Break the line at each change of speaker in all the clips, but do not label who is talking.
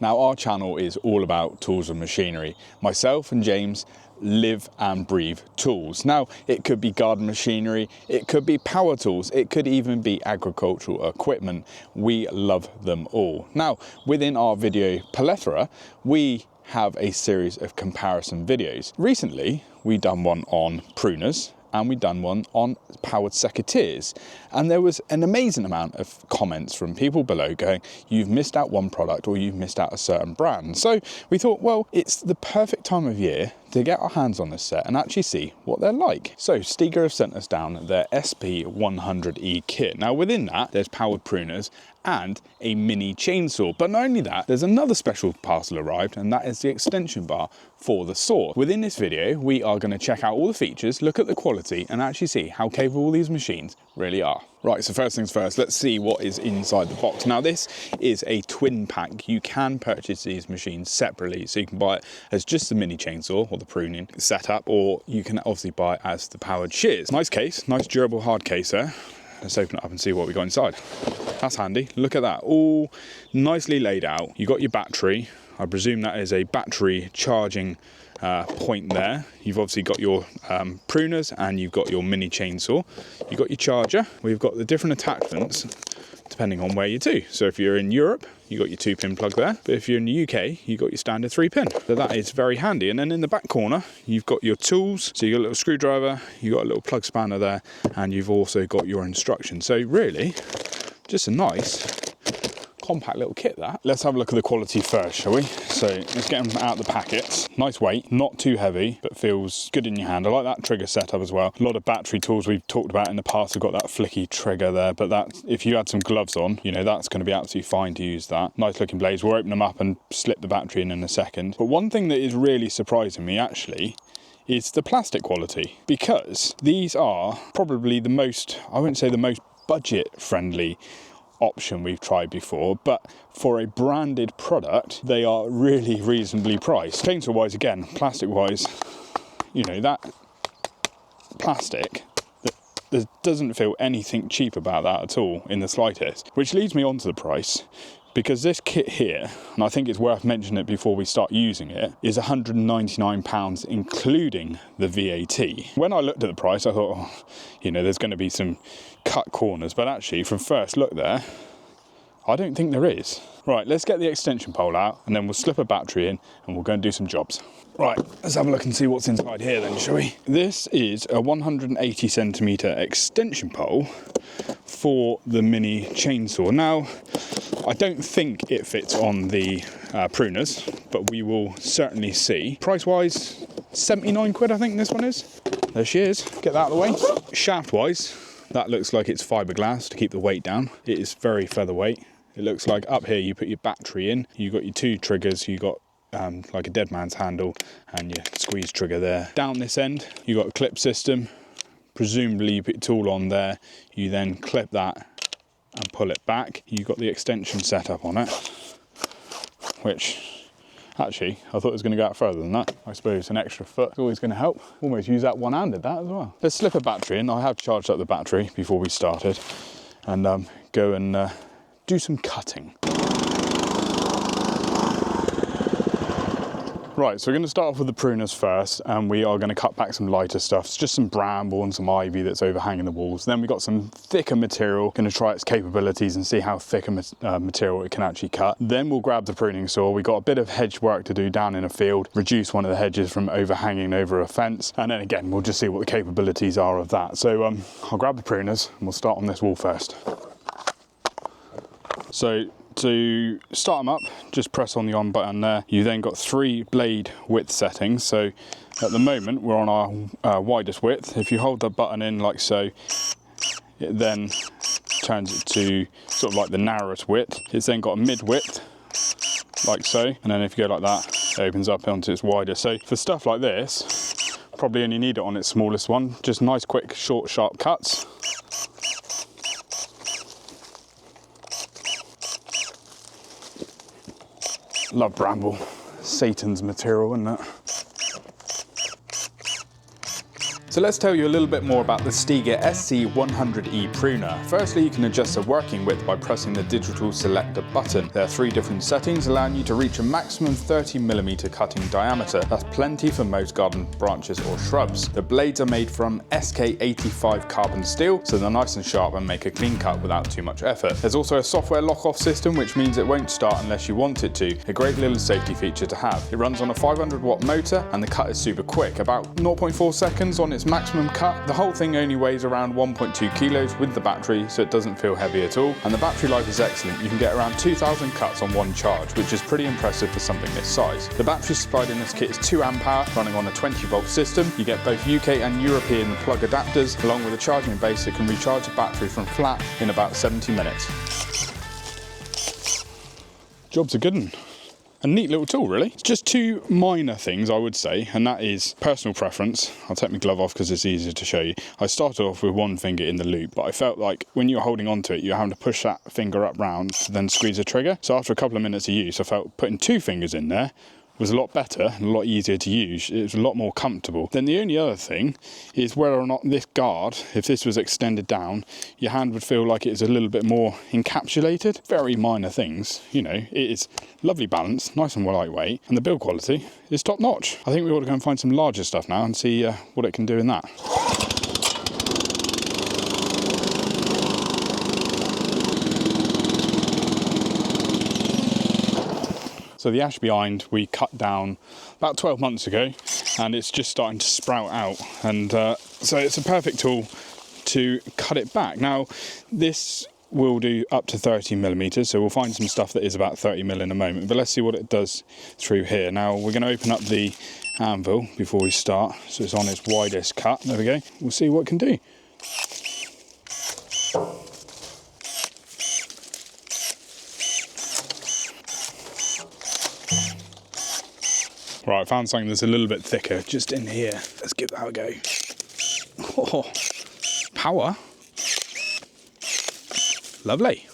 Now our channel is all about tools and machinery. Myself and James live and breathe tools. Now it could be garden machinery, it could be power tools, it could even be agricultural equipment. We love them all. Now within our video plethora, we have a series of comparison videos. Recently we done one on pruners and we done one on powered secateurs, and there was an amazing amount of comments from people below going, you've missed out one product or you've missed out a certain brand. So we thought, well, it's the perfect time of year to get our hands on this set and actually see what they're like. So STIGA have sent us down their SP100E kit. Now within that there's powered pruners and a mini chainsaw, but not only that, there's another special parcel arrived, and that is the extension bar for the saw. Within this video we are going to check out all the features, look at the quality, and actually see how capable these machines really are. Right, so first things first, let's see what is inside the box. Now this is a twin pack. You can purchase these machines separately, so you can buy it as just the mini chainsaw or the pruning setup, or you can obviously buy it as the powered shears. Nice case, nice durable hard case there. Let's open it up and see what we got inside. That's handy. Look at that, all nicely laid out. You got your battery. I presume that is a battery charging point there. You've obviously got your pruners and you've got your mini chainsaw. You've got your charger. We've got the different attachments depending on where you're to. So if you're in Europe, you've got your 2-pin plug there. But if you're in the UK, you've got your standard 3-pin. So that is very handy. And then in the back corner, you've got your tools. So you've got a little screwdriver, you've got a little plug spanner there, and you've also got your instructions. So really, just a nice compact little kit that. Let's have a look at the quality first, shall we? So let's get them out of the packets. Nice weight, not too heavy, but feels good in your hand. I like that trigger setup as well. A lot of battery tools we've talked about in the past have got that flicky trigger there, but that, if you had some gloves on, you know, that's going to be absolutely fine to use that. Nice looking blades. We'll open them up and slip the battery in a second. But one thing that is really surprising me actually is the plastic quality, because these are probably the most, I wouldn't say the most budget friendly option we've tried before, but for a branded product they are really reasonably priced. Chainsaw wise, again, plastic wise, you know, that plastic, there doesn't feel anything cheap about that at all in the slightest, which leads me on to the price, because this kit here, and I think it's worth mentioning it before we start using it, is £199 including the VAT. When I looked at the price I thought, oh, you know, there's going to be some cut corners, but actually from first look there, I don't think there is. Right, let's get the extension pole out and then we'll slip a battery in and we'll go and do some jobs. Right, let's have a look and see what's inside here then, shall we? This is a 180 centimetre extension pole for the mini chainsaw. Now, I don't think it fits on the pruners, but we will certainly see. Price-wise, 79 quid I think this one is. There she is, get that out of the way. Shaft-wise, that looks like it's fiberglass to keep the weight down. It is very featherweight. It looks like up here you put your battery in, you've got your 2 triggers, you've got like a dead man's handle and your squeeze trigger there. Down this end, you've got a clip system. Presumably you put your tool on there, you then clip that and pull it back. You've got the extension set up on it, which actually I thought it was going to go out further than that. I suppose an extra foot is always going to help. Almost use that one-handed, that as well. Let's slip a battery in. I have charged up the battery before we started, and go and do some cutting. Right, so we're going to start off with the pruners first, and we are going to cut back some lighter stuff. It's just some bramble and some ivy that's overhanging the walls. Then we've got some thicker material, going to try its capabilities and see how thick a material it can actually cut. Then we'll grab the pruning saw. We've got a bit of hedge work to do down in a field, reduce one of the hedges from overhanging over a fence, and then again we'll just see what the capabilities are of that. So I'll grab the pruners and we'll start on this wall first. So to start them up, just press on the on button there. You then got 3 blade width settings. So at the moment we're on our widest width. If you hold the button in like so, it then turns it to sort of like the narrowest width. It's then got a mid width like so, and then if you go like that, it opens up onto its wider. So for stuff like this, probably only need it on its smallest one. Just nice quick short sharp cuts. Love bramble, Satan's material, isn't it? So let's tell you a little bit more about the STIGA SC100E pruner. Firstly, you can adjust the working width by pressing the digital selector button. There are 3 different settings allowing you to reach a maximum 30mm cutting diameter. That's plenty for most garden branches or shrubs. The blades are made from SK85 carbon steel, so they're nice and sharp and make a clean cut without too much effort. There's also a software lock-off system, which means it won't start unless you want it to. A great little safety feature to have. It runs on a 500-watt motor and the cut is super quick, about 0.4 seconds on its maximum cut. The whole thing only weighs around 1.2 kilos with the battery, so it doesn't feel heavy at all, and the battery life is excellent. You can get around 2,000 cuts on one charge, which is pretty impressive for something this size. The battery supplied in this kit is 2 amp hour, running on a 20-volt system. You get both UK and European plug adapters, along with a charging base that can recharge the battery from flat in about 70 minutes. Job's a good one. A neat little tool, really. It's just 2 minor things, I would say, and that is personal preference. I'll take my glove off because it's easier to show you. I started off with 1 finger in the loop, but I felt like when you're holding onto it, you're having to push that finger up round to then squeeze the trigger. So after a couple of minutes of use, I felt putting 2 fingers in there was a lot better and a lot easier to use. It was a lot more comfortable. Then the only other thing is whether or not this guard, if this was extended down, your hand would feel like it is a little bit more encapsulated. Very minor things, you know. It is lovely balance, nice and lightweight, and the build quality is top notch. I think we ought to go and find some larger stuff now and see what it can do in that. So the ash behind we cut down about 12 months ago, and it's just starting to sprout out, and so it's a perfect tool to cut it back. Now this will do up to 30mm, so we'll find some stuff that is about 30mm in a moment, but let's see what it does through here. Now we're going to open up the anvil before we start, so it's on its widest cut. There we go. We'll see what it can do. Right, I found something that's a little bit thicker just in here. Let's give that a go. Oh, power. Lovely.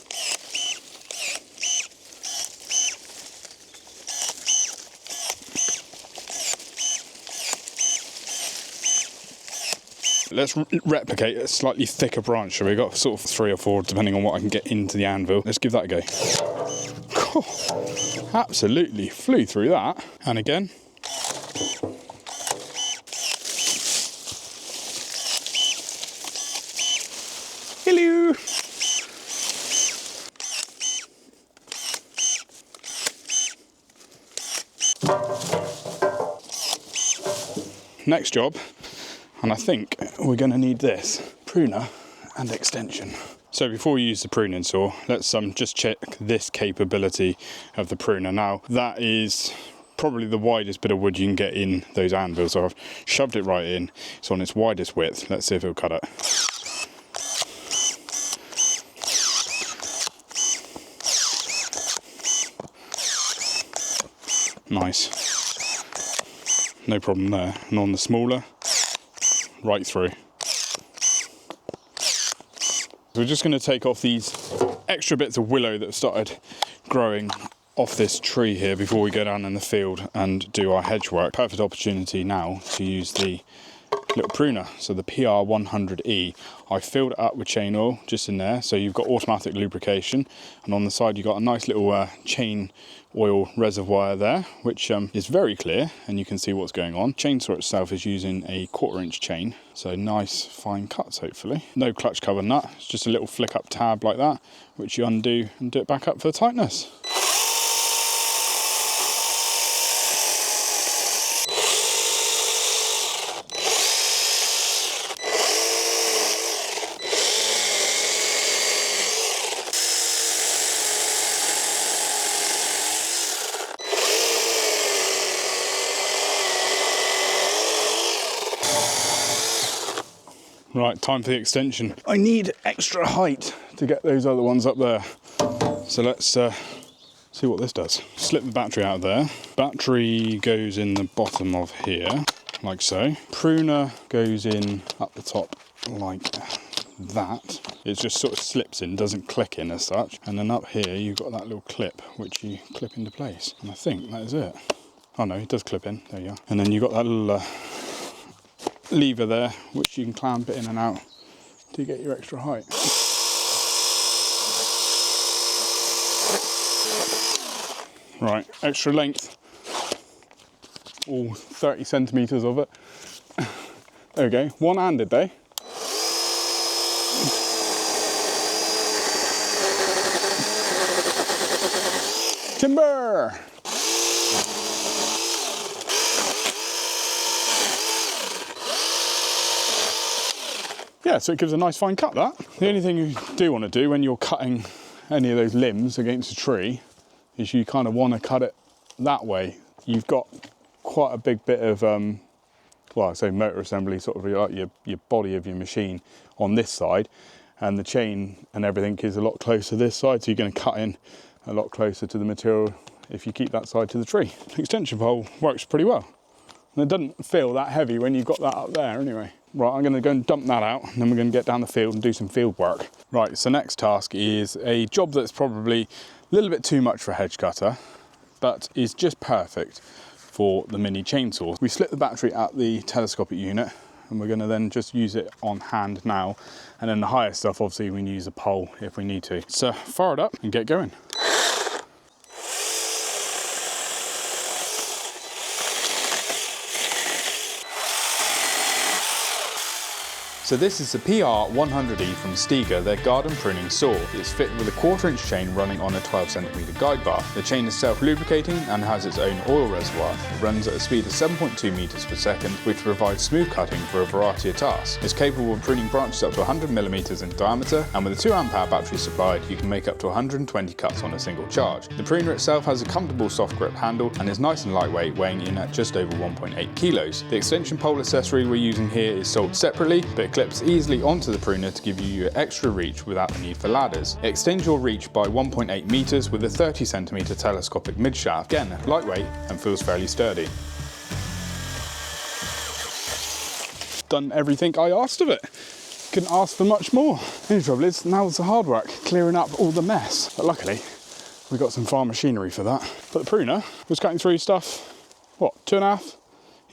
Let's replicate a slightly thicker branch. So we've got sort of 3 or 4, depending on what I can get into the anvil. Let's give that a go. Oh, absolutely flew through that. And again. Hello. Next job, and I think we're going to need this pruner and extension. So before we use the pruning saw, let's just check this capability of the pruner. Now that is probably the widest bit of wood you can get in those anvils. So I've shoved it right in. It's on its widest width. Let's see if it'll cut it. Nice. No problem there. And on the smaller, right through. So we're just going to take off these extra bits of willow that have started growing off this tree here before we go down in the field and do our hedge work. Perfect opportunity now to use the little pruner, so the PR100E. I filled it up with chain oil just in there, so you've got automatic lubrication, and on the side you've got a nice little chain oil reservoir there, which is very clear and you can see what's going on. Chainsaw itself is using a 1/4 inch chain, so nice fine cuts hopefully. No clutch cover nut, it's just a little flick up tab like that, which you undo and do it back up for tightness. Right, time for the extension. I need extra height to get those other ones up there. So let's see what this does. Slip the battery out of there. Battery goes in the bottom of here, like so. Pruner goes in up the top like that. It just sort of slips in, doesn't click in as such. And then up here you've got that little clip which you clip into place. And I think that is it. Oh no, it does clip in, there you are. And then you've got that little lever there, which you can clamp it in and out to get your extra height. Right, extra length, all 30 centimetres of it. There we go, one-handed though. Timber! Yeah, so it gives a nice fine cut, that. The only thing you do want to do when you're cutting any of those limbs against a tree is you kind of want to cut it that way. You've got quite a big bit of, well, I say motor assembly, sort of like your body of your machine on this side, and the chain and everything is a lot closer to this side, so you're going to cut in a lot closer to the material if you keep that side to the tree. The extension pole works pretty well, and it doesn't feel that heavy when you've got that up there anyway. Right, I'm going to go and dump that out, and then we're going to get down the field and do some field work. Right, so next task is a job that's probably a little bit too much for a hedge cutter, but is just perfect for the mini chainsaw. We slip the battery at the telescopic unit, and we're going to then just use it on hand now, and then the higher stuff, obviously we can use a pole if we need to. So fire it up and get going. So this is the PR100E from STIGA, their garden pruning saw. It's fitted with a 1/4 inch chain running on a 12cm guide bar. The chain is self-lubricating and has its own oil reservoir. It runs at a speed of 7.2 meters per second, which provides smooth cutting for a variety of tasks. It's capable of pruning branches up to 100mm in diameter, and with a 2 amp hour battery supplied, you can make up to 120 cuts on a single charge. The pruner itself has a comfortable soft grip handle and is nice and lightweight, weighing in at just over 1.8 kilos. The extension pole accessory we're using here is sold separately, but it clips easily onto the pruner to give you extra reach without the need for ladders. It extends your reach by 1.8 meters with a 30cm telescopic midshaft. Again, lightweight and feels fairly sturdy. Done everything I asked of it. Couldn't ask for much more. The only trouble is, now's the hard work, clearing up all the mess. But luckily, we got some farm machinery for that. But the pruner was cutting through stuff, what, 2.5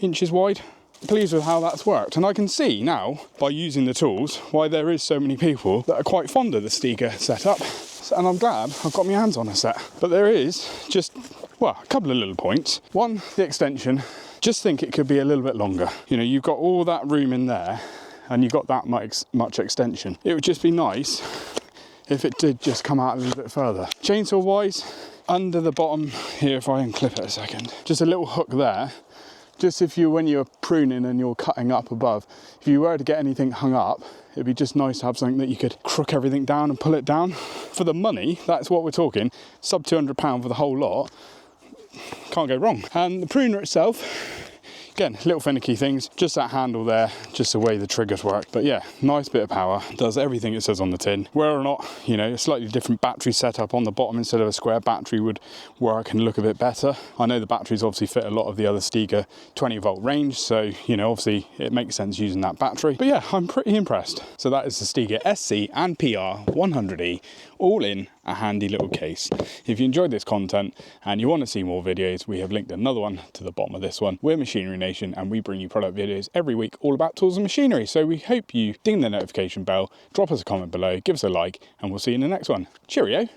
inches wide? Pleased with how that's worked, and I can see now by using the tools why there is so many people that are quite fond of the STIGA setup, and I'm glad I've got my hands on a set. But there is just, well, a couple of little points. One, the extension, just think it could be a little bit longer. You know, you've got all that room in there and you've got that much extension. It would just be nice if it did just come out a little bit further. Chainsaw wise, under the bottom here, if I can clip it a second, just a little hook there. Just when you're pruning and you're cutting up above, if you were to get anything hung up, it'd be just nice to have something that you could crook everything down and pull it down. For the money, that's what we're talking, sub £200 for the whole lot, can't go wrong. And the pruner itself, again, little finicky things, just that handle there, just the way the triggers work. But yeah, nice bit of power, does everything it says on the tin. Whether or not, you know, a slightly different battery setup on the bottom instead of a square battery would work and look a bit better. I know the batteries obviously fit a lot of the other STIGA 20-volt range, so, you know, obviously it makes sense using that battery. But yeah, I'm pretty impressed. So that is the STIGA SC and PR100E, all in a handy little case. If you enjoyed this content and you want to see more videos, we have linked another one to the bottom of this one. We're Machinery Nation, and we bring you product videos every week all about tools and machinery. So we hope you ding the notification bell, drop us a comment below, give us a like, and we'll see you in the next one. Cheerio.